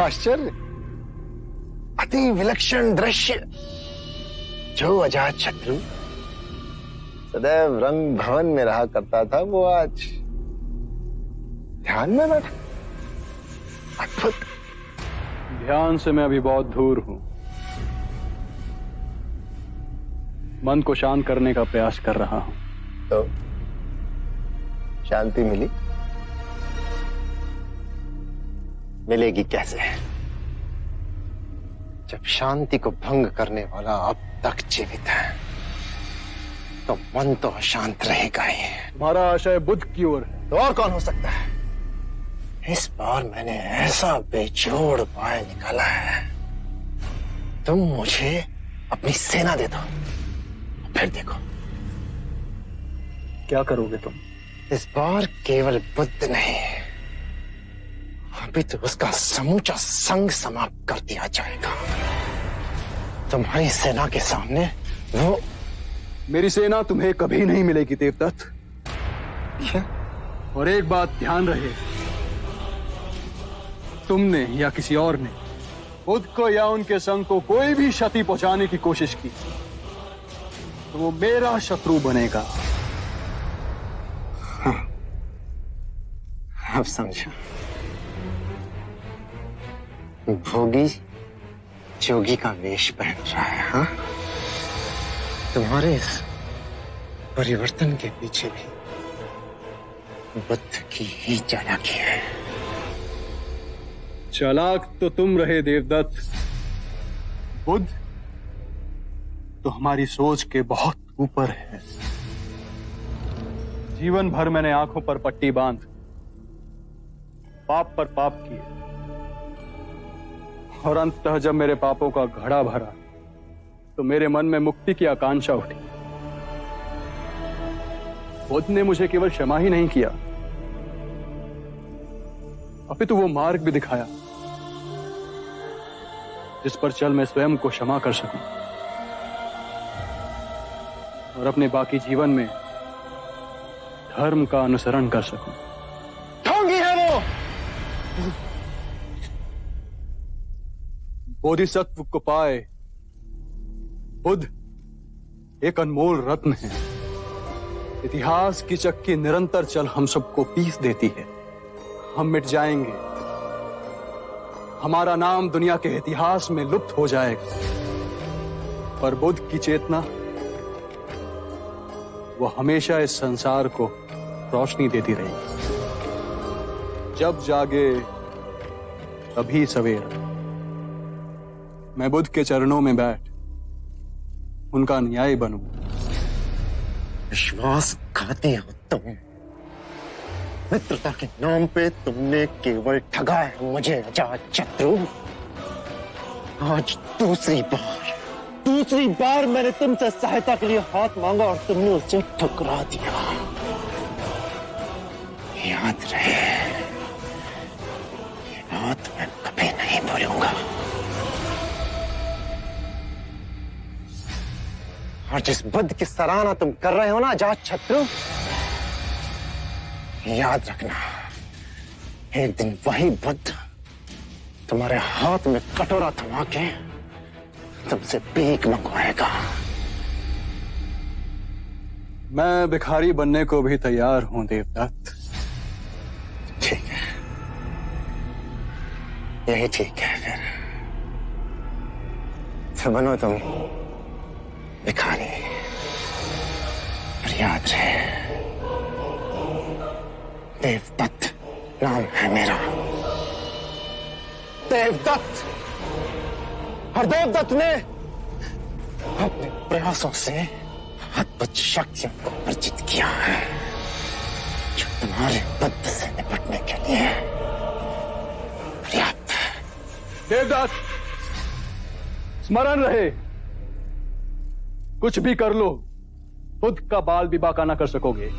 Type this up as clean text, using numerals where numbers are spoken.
आश्चर्य, अति विलक्षण दृश्य। जो अजात शत्रु सदैव रंग भवन में रहा करता था, वो आज ध्यान में बैठा। अद्भुत। ध्यान से मैं अभी बहुत दूर हूं। मन को शांत करने का प्रयास कर रहा हूं। तो शांति मिली? मिलेगी कैसे, जब शांति को भंग करने वाला अब तक जीवित है? तो मन तो अशांत रहेगा ही। हमारा आशय बुद्ध की ओर है। तो और कौन हो सकता है? इस बार मैंने ऐसा बेजोड़ उपाय निकाला है, तुम मुझे अपनी सेना दे दो, फिर देखो। क्या करोगे तुम? इस बार केवल बुद्ध नहीं, अभी तो उसका समूचा संग समाप्त कर दिया जाएगा। तुम्हारी सेना के सामने वो। मेरी सेना तुम्हें कभी नहीं मिलेगी देवदत्त। क्या? और एक बात ध्यान रहे, तुमने या किसी और ने बुद्ध को या उनके संग को कोई भी क्षति पहुंचाने की कोशिश की तो वो मेरा शत्रु बनेगा। हाँ, अब समझा। भोगी जोगी का वेश पहन रहा है। हाँ, तुम्हारे इस परिवर्तन के पीछे भी बुद्ध की ही चालाकी है। चालाक तो तुम रहे देवदत्त, बुद्ध तो हमारी सोच के बहुत ऊपर है। जीवन भर मैंने आंखों पर पट्टी बांध पाप पर पाप किए, और अंततः जब मेरे पापों का घड़ा भरा तो मेरे मन में मुक्ति की आकांक्षा उठी। बुद्ध ने मुझे केवल क्षमा ही नहीं किया, अपितु वो मार्ग भी दिखाया जिस पर चल मैं स्वयं को क्षमा कर सकूं और अपने बाकी जीवन में धर्म का अनुसरण कर सकूं। ढोंगी है वो। बोधिसत्व को पाए बुद्ध एक अनमोल रत्न है। इतिहास की चक्की निरंतर चल हम सबको पीस देती है। हम मिट जाएंगे, हमारा नाम दुनिया के इतिहास में लुप्त हो जाएगा, पर बुद्ध की चेतना वो हमेशा इस संसार को रोशनी देती रहेगी। जब जागे तभी सवेरा। मैं बुद्ध के चरणों में बैठ उनका न्याय बनूं। विश्वासघाती हो तुम। मित्रता के नाम पे तुमने केवल ठगा है मुझे अजात शत्रु। आज दूसरी बार मैंने तुमसे सहायता के लिए हाथ मांगा और तुमने उसे ठुकरा दिया। याद रहे, ये बात मैं कभी नहीं भूलूंगा। और जिस बुद्ध की सराहना तुम कर रहे हो ना अजात शत्रु, याद रखना, एक दिन वही बुद्ध तुम्हारे हाथ में कटोरा थमा के तुमसे भीख मंगवाएगा। मैं भिखारी बनने को भी तैयार हूं देवदत्त। ठीक है, यही ठीक है। फिर बनो तुम भिखारी। और याद रहे, देवदत्त नाम है मेरा, देवदत्त। और देवदत्त ने अपने प्रयासों से अद्भुत शक्तियों को अर्जित किया है जो तुम्हारे बुद्ध से निपटने के लिए पर्याप्त है। देवदत्त, स्मरण रहे, कुछ भी कर लो, बुद्ध का बाल भी बांका ना कर सकोगे।